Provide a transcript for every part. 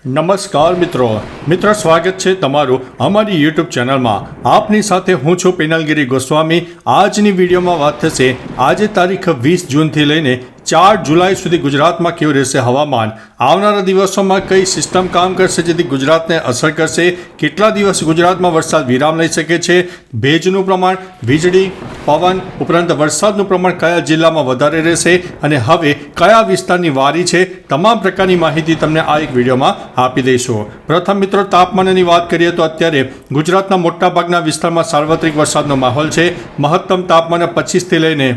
નમસ્કાર મિત્રો સ્વાગત છે તમારું અમારી યુટ્યુબ ચેનલમાં। આપની સાથે હું છું પિનલગીરી ગોસ્વામી। આજની વિડીયોમાં વાત થશે આજે તારીખ 20 જૂનથી લઈને 4 જુલાઈ સુધી ગુજરાતમાં કેવું રહેશે હવામાન, આવનારા દિવસોમાં કઈ સિસ્ટમ કામ કરશે જેથી ગુજરાતને અસર કરશે, કેટલા દિવસ ગુજરાતમાં વરસાદ વિરામ લઈ શકે છે, ભેજનું પ્રમાણ, વીજળી, પવન ઉપરાંત વરસાદનું પ્રમાણ કયા જિલ્લામાં વધારે રહેશે અને હવે કયા વિસ્તારની વારી છે, તમામ પ્રકારની માહિતી તમને આ એક વિડીયોમાં આપી દઈશું। પ્રથમ મિત્રો તાપમાનની વાત કરીએ તો અત્યારે ગુજરાતના મોટાભાગના વિસ્તારમાં સાર્વત્રિક વરસાદનો માહોલ છે। મહત્તમ તાપમાન 25થી લઈને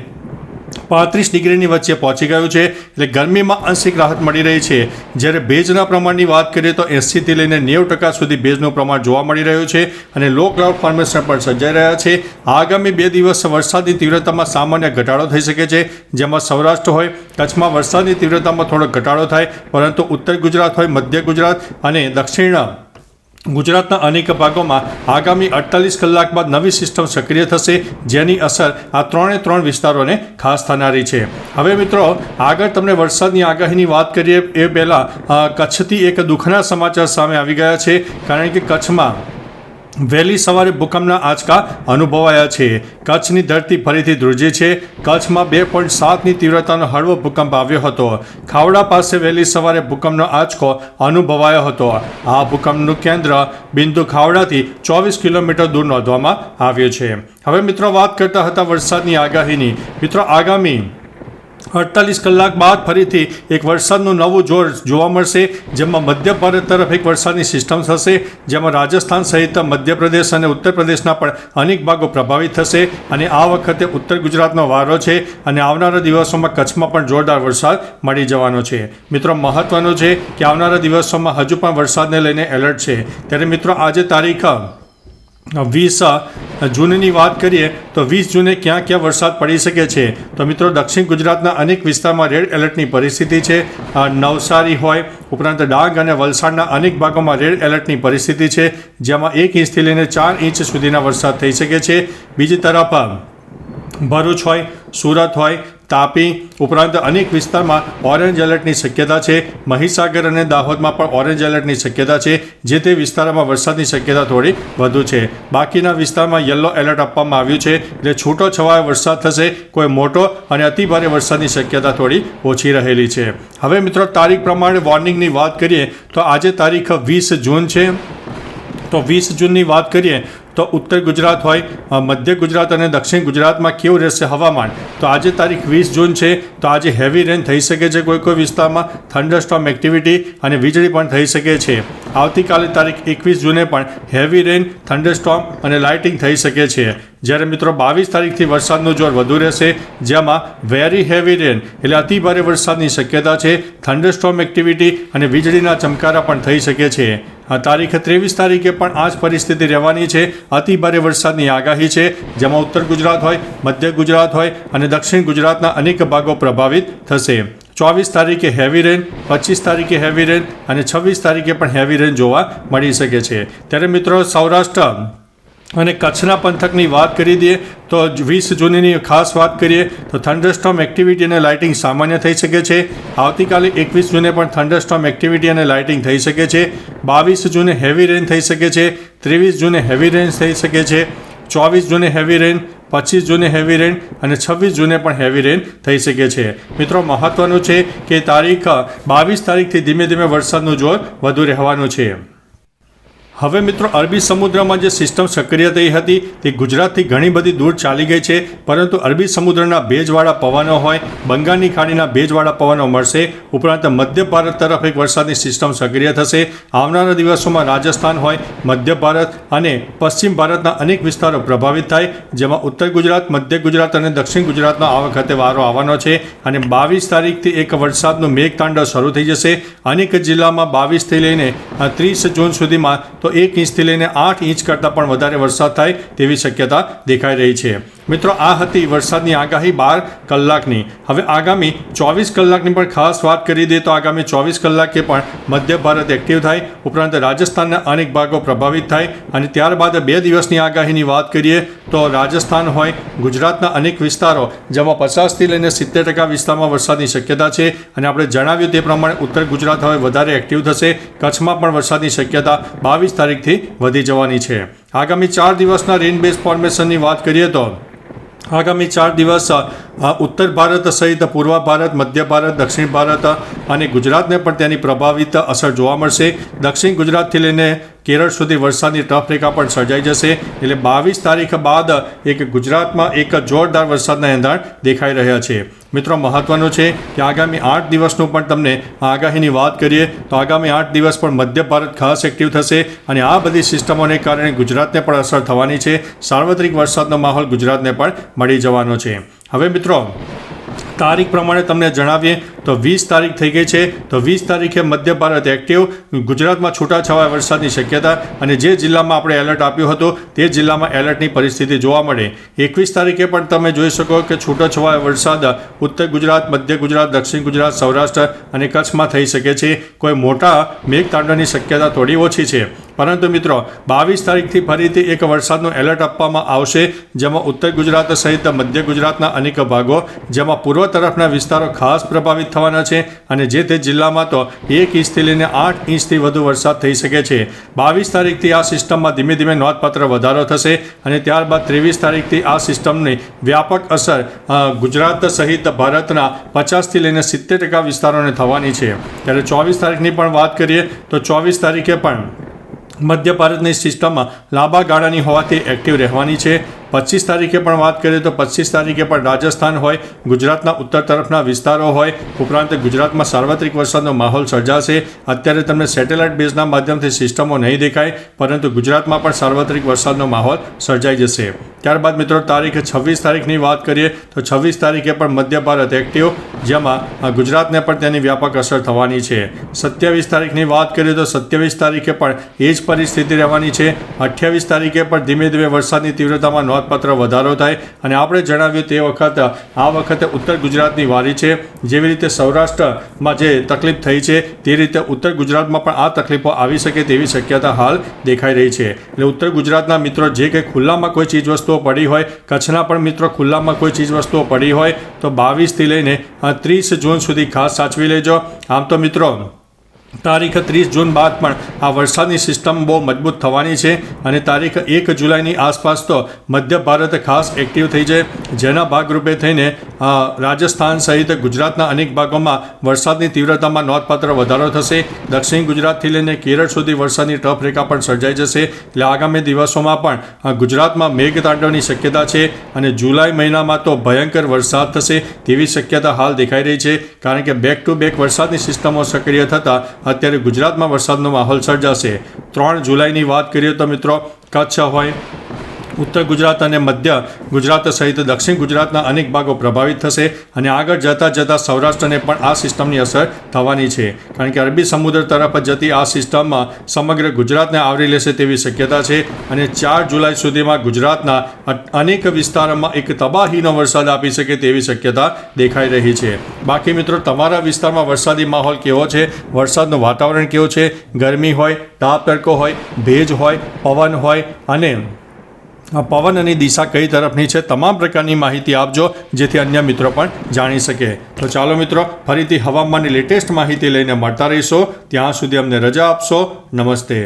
35 ડિગ્રીની વચ્ચે પહોંચી ગયું છે, એટલે ગરમીમાં આંશિક રાહત મળી રહી છે। જ્યારે ભેજના પ્રમાણની વાત કરીએ તો 80થી લઈને 90% સુધી ભેજનું પ્રમાણ જોવા મળી રહ્યું છે અને લો ક્લાઉડ ફોર્મેશન પણ સર્જાઈ રહ્યા છે। આગામી 2 દિવસ વરસાદની તીવ્રતામાં સામાન્ય ઘટાડો થઈ શકે છે, જેમાં સૌરાષ્ટ્ર હોય કચ્છમાં વરસાદની તીવ્રતામાં થોડો ઘટાડો થાય, પરંતુ ઉત્તર ગુજરાત હોય, મધ્ય ગુજરાત અને દક્ષિણ ગુજરાતના અનેક ભાગોમાં આગામી 48 કલાક બાદ નવી સિસ્ટમ સક્રિય થશે, જેની અસર આ ત્રણ વિસ્તારોને ખાસ થનારી છે। હવે મિત્રો આગળ તમને વરસાદની આગાહીની વાત કરીએ એ પહેલાં કચ્છથી એક દુઃખના સમાચાર સામે આવી ગયા છે, કારણ કે કચ્છમાં વહેલી સવારે ભૂકંપના આંચકા અનુભવાયા છે। કચ્છની ધરતી ફરીથી ધ્રુજી છે। કચ્છમાં 2.7ની તીવ્રતાનો હળવો ભૂકંપ આવ્યો હતો। ખાવડા પાસે વહેલી સવારે ભૂકંપનો આંચકો અનુભવાયો હતો। આ ભૂકંપનું કેન્દ્ર બિંદુ ખાવડાથી 24 કિલોમીટર દૂર નોંધવામાં આવ્યું છે। હવે મિત્રો વાત કરતા હતા વરસાદની આગાહીની। મિત્રો આગામી 48 કલાક બાદ ફરીથી એક વરસાદનું નવું જોર જોવા મળશે, જેમાં મધ્ય ભારત તરફ એક વરસાદની સિસ્ટમ થશે, જેમાં રાજસ્થાન સહિત મધ્યપ્રદેશ અને ઉત્તર પ્રદેશના પણ અનેક ભાગો પ્રભાવિત થશે અને આ વખતે ઉત્તર ગુજરાતનો વારો છે અને આવનારા દિવસોમાં કચ્છમાં પણ જોરદાર વરસાદ મળી જવાનો છે। મિત્રો મહત્વનું છે કે આવનારા દિવસોમાં હજુ પણ વરસાદને લઈને એલર્ટ છે। ત્યારે મિત્રો આજે તારીખ 20 જૂનની વાત કરીએ તો 20 જૂને ક્યાં ક્યાં વરસાદ પડી શકે છે, તો મિત્રો દક્ષિણ ગુજરાતના અનેક વિસ્તારમાં રેડ એલર્ટની પરિસ્થિતિ છે। નવસારી હોય ઉપરાંત ડાંગ અને વલસાડના અનેક ભાગોમાં રેડ એલર્ટની પરિસ્થિતિ છે, જેમાં 1 ઇંચથી લઈને 4 ઇંચ સુધીના વરસાદ થઈ શકે છે। બીજી તરફ ભરૂચ હોય, સુરત હોય, તાપી ઉપરાંત અનેક વિસ્તારમાં ઓરેન્જ એલર્ટની શક્યતા છે। મહીસાગર અને દાહોદમાં પણ ઓરેન્જ એલર્ટની શક્યતા છે, જે તે વિસ્તારોમાં વરસાદની શક્યતા થોડી વધુ છે। બાકીના વિસ્તારમાં યલો એલર્ટ આપવામાં આવ્યું છે, એટલે છૂટો છવાયો વરસાદ થશે, કોઈ મોટો અને અતિભારે વરસાદની શક્યતા થોડી ઓછી રહેલી છે। હવે મિત્રો તારીખ પ્રમાણે વોર્નિંગની વાત કરીએ તો આજે તારીખ 20 જૂન છે, તો 20 જૂનની વાત કરીએ તો ઉત્તર ગુજરાત હોય, મધ્ય ગુજરાત અને દક્ષિણ ગુજરાતમાં કેવું રહેશે હવામાન, તો આજે તારીખ 20 જૂન છે, તો આજે હેવી રેન થઈ શકે છે કોઈ વિસ્તારમાં, થંડરસ્ટોર્મ એક્ટિવિટી અને વીજળી પણ થઈ શકે છે। આવતીકાલે તારીખ 21 જૂને પણ હેવી રેન, થંડરસ્ટોર્મ અને લાઇટિંગ થઈ શકે છે। જ્યારે મિત્રો 22 તારીખથી વરસાદનું જોર વધુ રહેશે, જેમાં વેરી હેવી રેન એટલે અતિભારે વરસાદની શક્યતા છે, થંડરસ્ટોર્મ એક્ટિવિટી અને વીજળીના ચમકારા પણ થઈ શકે છે। તારીખ 23 તારીખે પણ આ જ પરિસ્થિતિ રહેવાની છે। અતિભારે વરસાદની આગાહી છે, જેમાં ઉત્તર ગુજરાત હોય, મધ્ય ગુજરાત હોય અને દક્ષિણ ગુજરાતના અનેક ભાગો પ્રભાવિત થશે। 24 તારીખે હેવી રેન, 25 તારીખે હેવી રેન અને 26 તારીખે પણ હેવી રેન જોવા મળી શકે છે। ત્યારે મિત્રો સૌરાષ્ટ્ર અને કચ્છના પંથકની વાત કરી દઈએ તો 20 જૂનની ખાસ વાત કરીએ તો થંડરસ્ટોર્મ એક્ટિવિટી અને લાઇટિંગ સામાન્ય થઈ શકે છે। આવતીકાલે 21 જૂને પણ થંડરસ્ટોર્મ એક્ટિવિટી અને લાઇટિંગ થઈ શકે છે। 22 જૂને હેવી રેન થઈ શકે છે। 23 જૂને હેવી રેન થઈ શકે છે। 24 જૂને હેવી રેન, 25 જૂને હેવી રેન અને 26 જૂને પણ હેવી રેન થઈ શકે છે। મિત્રો મહત્વનું છે કે તારીખ 22 તારીખથી ધીમે ધીમે વરસાદનું જોર વધુ રહેવાનું છે। હવે મિત્રો અરબી સમુદ્રમાં જે સિસ્ટમ સક્રિય થઈ હતી તે ગુજરાતથી ઘણી બધી દૂર ચાલી ગઈ છે, પરંતુ અરબી સમુદ્રના ભેજવાળા પવનો હોય, બંગાળની ખાડીના ભેજવાળા પવનો મળશે, ઉપરાંત મધ્ય ભારત તરફ એક વરસાદની સિસ્ટમ સક્રિય થશે। આવનારા દિવસોમાં રાજસ્થાન હોય, મધ્ય ભારત અને પશ્ચિમ ભારતના અનેક વિસ્તારો પ્રભાવિત થાય, જેમાં ઉત્તર ગુજરાત, મધ્ય ગુજરાત અને દક્ષિણ ગુજરાતનો આ વખતે વારો આવવાનો છે અને 22 તારીખથી એક વરસાદનું મેઘતાંડવ શરૂ થઈ જશે। અનેક જિલ્લામાં 22થી લઈને 30 જૂન સુધીમાં તો 1 ઇંચથી લઈને 8 ઇંચ કરતાં પણ વધારે વરસાદ થાય તેવી શક્યતા દેખાઈ રહી છે। મિત્રો આ હતી વરસાદની આગાહી 12 કલાકની. હવે આગામી 24 કલાકની પણ ખાસ વાત કરી દઈએ તો આગામી 24 કલાકે પણ મધ્ય ભારત એક્ટિવ થાય, ઉપરાંત રાજસ્થાનના અનેક ભાગો પ્રભાવિત થાય. અને ત્યારબાદ 2 દિવસની આગાહીની વાત કરીએ તો રાજસ્થાન હોય, ગુજરાતના અનેક વિસ્તારો જેમાં 50થી લઈને 70% વિસ્તારમાં વરસાદની શક્યતા છે. અને આપણે જણાવ્યું તે પ્રમાણે ઉત્તર ગુજરાત હવે વધારે એક્ટિવ થશે. કચ્છમાં પણ વરસાદની શક્યતા 22 તારીખથી વધી જવાની છે. આગામી 4 દિવસના રેન બેઝ ફોર્મેશનની વાત કરીએ તો આગામી 4 દિવસ ઉત્તર ભારત સહિત પૂર્વ ભારત, મધ્ય ભારત, દક્ષિણ ભારત અને ગુજરાતને પણ તેની પ્રભાવિત અસર જોવા મળશે. દક્ષિણ ગુજરાતથી લઈને કેરળ સુધી વરસાદની ટફ રેખા પણ સર્જાઈ જશે. એટલે 22 તારીખ બાદ એક ગુજરાતમાં એક જોરદાર વરસાદના એંધાણ દેખાઈ રહ્યા છે. મિત્રો મહત્વનું છે કે આગામી 8 દિવસનું પણ તમને આગાહીની વાત કરીએ તો આગામી 8 દિવસ પણ મધ્ય ભારત ખાસ એક્ટિવ થશે. અને આ બધી સિસ્ટમોને કારણે ગુજરાતને પણ અસર થવાની છે. સાર્વત્રિક વરસાદનો માહોલ ગુજરાતને પણ મળી જવાનો છે. હવે મિત્રો તારીખ પ્રમાણે તમને જણાવીએ તો 20 તારીખ થઈ ગઈ છે. તો 20 તારીખે મધ્ય ભારત એક્ટિવ, ગુજરાતમાં છૂટાછવાયા વરસાદની શક્યતા. અને જે જિલ્લામાં આપણે એલર્ટ આપ્યું હતું તે જિલ્લામાં એલર્ટની પરિસ્થિતિ જોવા મળે. 21 તારીખે પણ તમે જોઈ શકો કે છૂટાછવાયા વરસાદ ઉત્તર ગુજરાત, મધ્ય ગુજરાત, દક્ષિણ ગુજરાત, સૌરાષ્ટ્ર અને કચ્છમાં થઈ શકે છે. કોઈ મોટા મેઘતાંડવની શક્યતા થોડી ઓછી છે. પરંતુ મિત્રો 22 તારીખથી ફરીથી એક વરસાદનું એલર્ટ આપવામાં આવશે, જેમાં ઉત્તર ગુજરાત સહિત મધ્ય ગુજરાતના અનેક ભાગો, જેમાં પૂર્વ તરફના વિસ્તારો ખાસ પ્રભાવિત થવાના છે. અને જે તે જિલ્લામાં તો 1 ઇંચથી લઈને 8 ઇંચથી વધુ વરસાદ થઈ શકે છે. 22 તારીખથી આ સિસ્ટમમાં ધીમે ધીમે નોંધપાત્ર વધારો થશે. અને ત્યારબાદ 23 તારીખથી આ સિસ્ટમની વ્યાપક અસર ગુજરાત સહિત ભારતના 50થી લઈને 70% વિસ્તારોને થવાની છે. ત્યારે 24 તારીખની પણ વાત કરીએ તો 24 તારીખે પણ મધ્ય ભારતની સિસ્ટમમાં લાંબા ગાળાની હોવાથી એક્ટિવ રહેવાની છે. 25 તારીખે પણ વાત કરીએ તો 25 તારીખે પણ રાજસ્થાન હોય, ગુજરાતના ઉત્તર તરફના વિસ્તારો હોય, ઉપરાંત ગુજરાતમાં સાર્વત્રિક વરસાદનો માહોલ સર્જાશે. અત્યારે તમને સેટેલાઇટ બેઝના માધ્યમથી સિસ્ટમો નહીં દેખાય, પરંતુ ગુજરાતમાં પણ સાર્વત્રિક વરસાદનો માહોલ સર્જાઈ જશે. ત્યારબાદ મિત્રો તારીખ 26 તારીખની વાત કરીએ તો 26 તારીખે પણ મધ્ય ભારત એક્ટિવ, જેમાં ગુજરાતને પણ તેની વ્યાપક અસર થવાની છે. 27 તારીખની વાત કરીએ તો 27 તારીખે પણ એ જ પરિસ્થિતિ રહેવાની છે. 28 તારીખે પણ ધીમે ધીમે વરસાદની તીવ્રતામાં નોંધપાત્ર વધારો થાય. અને આપણે જણાવ્યું તે આ વખતે ઉત્તર ગુજરાતની વારી છે. જેવી રીતે સૌરાષ્ટ્રમાં જે તકલીફ થઈ છે તે રીતે ઉત્તર ગુજરાતમાં પણ આ તકલીફો આવી શકે તેવી શક્યતા હાલ દેખાઈ રહી છે. એટલે ઉત્તર ગુજરાતના મિત્રો જે કંઈ ખુલ્લામાં કોઈ ચીજવસ્તુઓ પડી હોય, કચ્છના પણ મિત્રો ખુલ્લામાં કોઈ ચીજવસ્તુઓ પડી હોય તો 22થી લઈને 30 જૂન સુધી ખાસ સાચવી લેજો. આમ તો મિત્રો તારીખ 30 જૂન બાદ પણ આ વરસાદની સિસ્ટમ બહુ મજબૂત થવાની છે. અને તારીખ 1 જુલાઈની આસપાસ તો મધ્ય ભારત ખાસ એક્ટિવ થઈ જાય, જેના ભાગરૂપે થઈને રાજસ્થાન સહિત ગુજરાતના અનેક ભાગોમાં વરસાદની તીવ્રતામાં નોંધપાત્ર વધારો થશે. દક્ષિણ ગુજરાતથી લઈને કેરળ સુધી વરસાદની ટફ રેખા પણ સર્જાઈ જશે. એટલે આગામી દિવસોમાં પણ ગુજરાતમાં મેઘતાંડવની શક્યતા છે. અને જુલાઈ મહિનામાં તો ભયંકર વરસાદ થશે તેવી શક્યતા હાલ દેખાઈ રહી છે. કારણ કે બેક ટુ બેક વરસાદની સિસ્ટમો સક્રિય થતાં અત્યારે ગુજરાતમાં વરસાદનો માહોલ સર્જાશે. 3 જુલાઈની વાત કરીએ તો મિત્રો કચ્છ હોય, ઉત્તર ગુજરાત અને મધ્ય ગુજરાત સહિત દક્ષિણ ગુજરાતના અનેક ભાગો પ્રભાવિત થશે. અને આગળ જતાં સૌરાષ્ટ્રને પણ આ સિસ્ટમની અસર થવાની છે. કારણ કે અરબી સમુદ્ર તરફ જતી આ સિસ્ટમમાં સમગ્ર ગુજરાતને આવરી લેશે તેવી શક્યતા છે. અને 4 જુલાઈ સુધીમાં ગુજરાતના અનેક વિસ્તારોમાં એક તબાહીનો વરસાદ આપી શકે તેવી શક્યતા દેખાઈ રહી છે. બાકી મિત્રો તમારા વિસ્તારમાં વરસાદી માહોલ કેવો છે, વરસાદનું વાતાવરણ કેવું છે, ગરમી હોય, તાપ તડકો હોય, ભેજ હોય, પવન હોય, અને પવન અને દિશા કઈ તરફની છે, તમામ પ્રકારની માહિતી આપજો જેથી અન્ય મિત્રો પણ જાણી શકે. તો ચાલો મિત્રો ફરીથી હવામાનની લેટેસ્ટ માહિતી લઈને મળતા રહીશો. ત્યાં સુધી અમને રજા આપશો. નમસ્તે.